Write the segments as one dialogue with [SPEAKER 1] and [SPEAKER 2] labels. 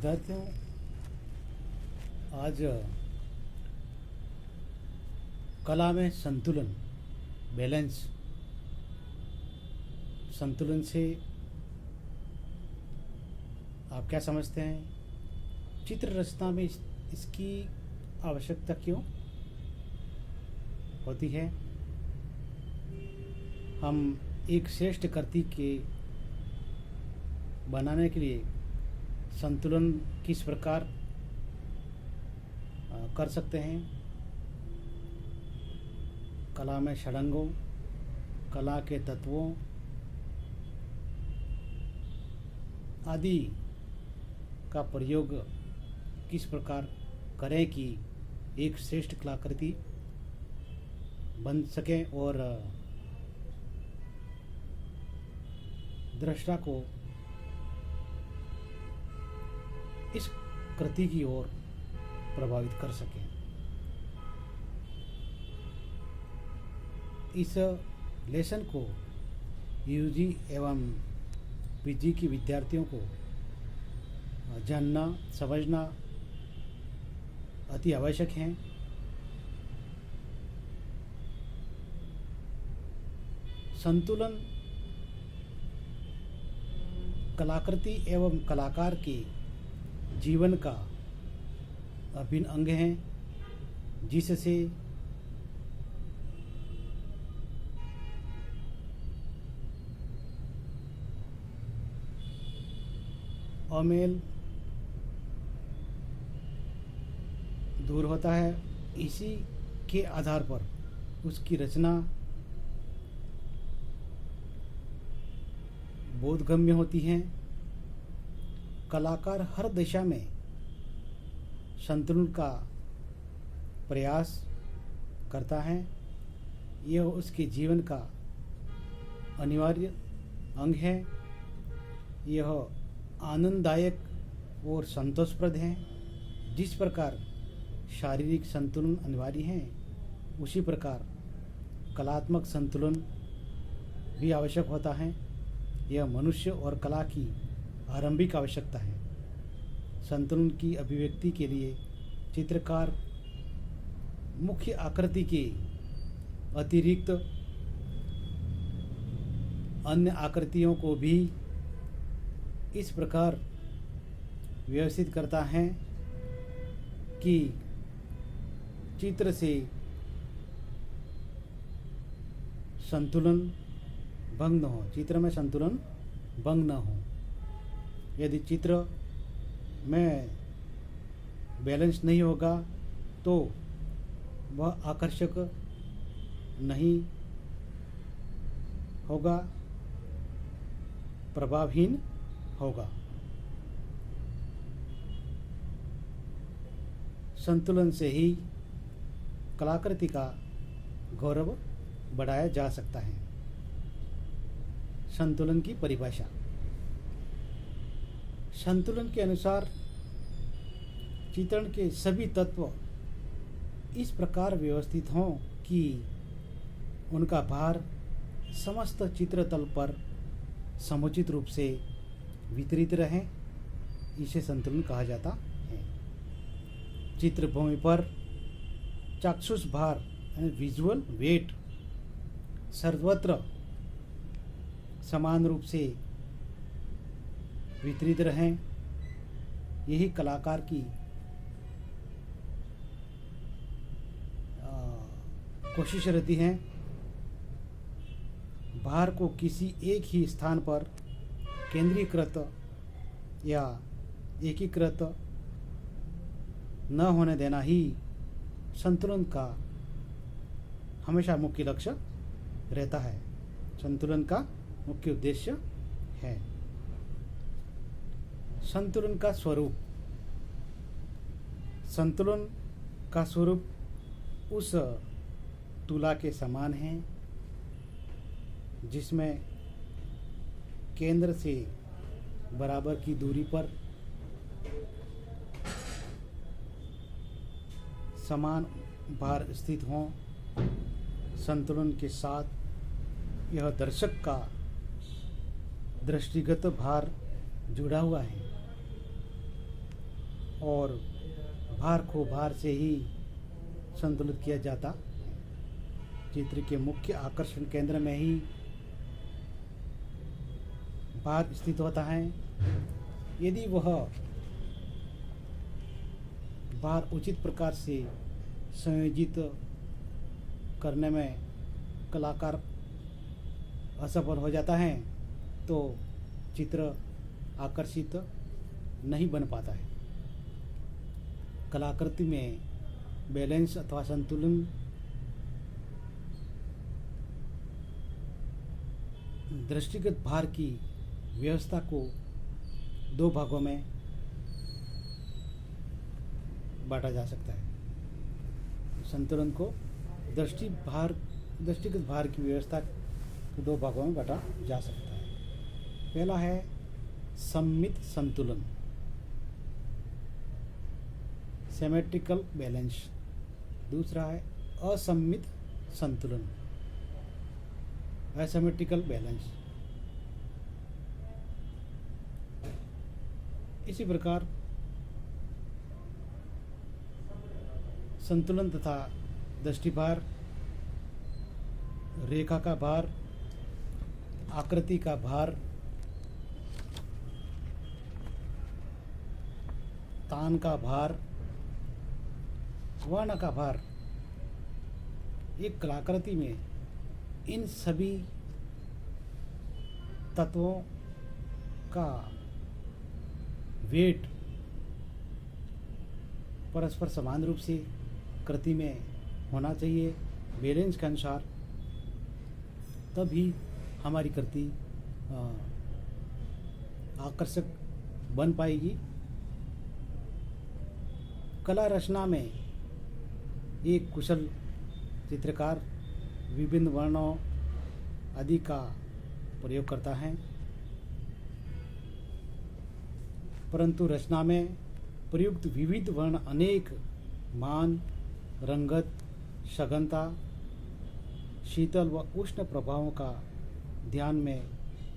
[SPEAKER 1] विद्यार्थियों, आज कला में संतुलन, बैलेंस, संतुलन से आप क्या समझते हैं? चित्र रचना में इसकी आवश्यकता क्यों होती है? हम एक श्रेष्ठ कृति के बनाने के लिए संतुलन किस प्रकार कर सकते हैं? कला में षडंगों, कला के तत्वों आदि का प्रयोग किस प्रकार करें कि एक श्रेष्ठ कलाकृति बन सके और दृष्टा को इस कृति की ओर प्रभावित कर सकें। इस लेसन को यूजी एवं पीजी की विद्यार्थियों को जानना, समझना अति आवश्यक है। संतुलन कलाकृति एवं कलाकार के जीवन का अभिन्न अंग है, जिससे अमेल दूर होता है। इसी के आधार पर उसकी रचना बोधगम्य होती है। कलाकार हर दिशा में संतुलन का प्रयास करता है। यह उसके जीवन का अनिवार्य अंग है। यह आनंददायक और संतोषप्रद है। जिस प्रकार शारीरिक संतुलन अनिवार्य है, उसी प्रकार कलात्मक संतुलन भी आवश्यक होता है। यह मनुष्य और कला की आरंभिक आवश्यकता है। संतुलन की अभिव्यक्ति के लिए चित्रकार मुख्य आकृति के अतिरिक्त अन्य आकृतियों को भी इस प्रकार व्यवस्थित करता है कि चित्र से संतुलन भंग न हो, चित्र में संतुलन भंग न हो। यदि चित्र में बैलेंस नहीं होगा तो वह आकर्षक नहीं होगा, प्रभावहीन होगा। संतुलन से ही कलाकृति का गौरव बढ़ाया जा सकता है। संतुलन की परिभाषा। संतुलन के अनुसार चित्रण के सभी तत्व इस प्रकार व्यवस्थित हों कि उनका भार समस्त चित्रतल पर समुचित रूप से वितरित रहे। इसे संतुलन कहा जाता है। चित्रभूमि पर चाक्षुष भार यानी विजुअल वेट सर्वत्र समान रूप से वितरित रहें। यही कलाकार की कोशिश रहती है। भार को किसी एक ही स्थान पर केंद्रीकृत या एकीकृत न होने देना ही संतुलन का हमेशा मुख्य लक्ष्य रहता है, संतुलन का मुख्य उद्देश्य है। संतुलन का स्वरूप। संतुलन का स्वरूप उस तुला के समान है जिसमें केंद्र से बराबर की दूरी पर समान भार स्थित हों। संतुलन के साथ यह दर्शक का दृष्टिगत भार जुड़ा हुआ है। और भार को भार से ही संतुलित किया जाता। चित्र के मुख्य आकर्षण केंद्र में ही भार स्थित होता है। यदि वह भार उचित प्रकार से संयोजित करने में कलाकार असफल हो जाता है तो चित्र आकर्षित नहीं बन पाता है। कलाकृति में बैलेंस अथवा संतुलन दृष्टिगत भार की व्यवस्था को दो भागों में बांटा जा सकता है। संतुलन को दृष्टिगत भार की व्यवस्था को दो भागों में बांटा जा सकता है। पहला है सममित संतुलन, सिमेट्रिकल बैलेंस। दूसरा है असममित संतुलन, एसिमेट्रिकल बैलेंस। इसी प्रकार संतुलन तथा दृष्टिभार, रेखा का भार, आकृति का भार, तान का भार, वर्ण का भार, एक कलाकृति में इन सभी तत्वों का वेट परस्पर समान रूप से कृति में होना चाहिए, बैलेंस के अनुसार। तभी हमारी कृति आकर्षक बन पाएगी। कला रचना में एक कुशल चित्रकार विभिन्न वर्णों आदि का प्रयोग करता है, परंतु रचना में प्रयुक्त विविध वर्ण अनेक मान, रंगत, सघनता, शीतल व उष्ण प्रभावों का ध्यान में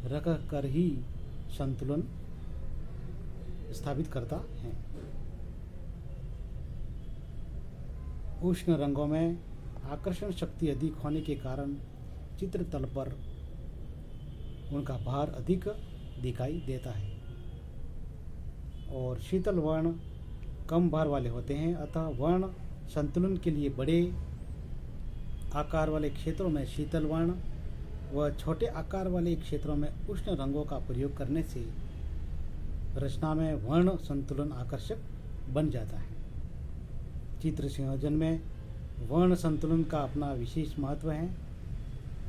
[SPEAKER 1] रख कर ही संतुलन स्थापित करता है। उष्ण रंगों में आकर्षण शक्ति अधिक होने के कारण चित्रतल पर उनका भार अधिक दिखाई देता है और शीतल वर्ण कम भार वाले होते हैं। अतः वर्ण संतुलन के लिए बड़े आकार वाले क्षेत्रों में शीतल वर्ण व छोटे आकार वाले क्षेत्रों में उष्ण रंगों का प्रयोग करने से रचना में वर्ण संतुलन आकर्षक बन जाता है। चित्र संयोजन में वर्ण संतुलन का अपना विशेष महत्व है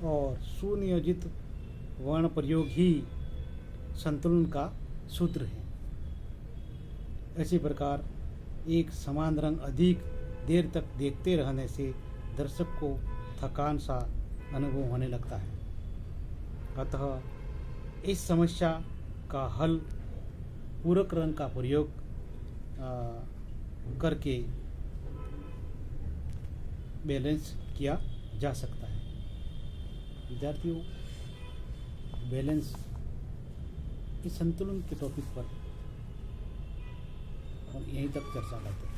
[SPEAKER 1] और सुनियोजित वर्ण प्रयोग ही संतुलन का सूत्र है। इसी प्रकार एक समान रंग अधिक देर तक देखते रहने से दर्शक को थकान सा अनुभव होने लगता है। अतः इस समस्या का हल पूरक रंग का प्रयोग करके बैलेंस किया जा सकता है। विद्यार्थियों, बैलेंस इस संतुलन के टॉपिक पर हम यहीं तक चर्चा करते हैं।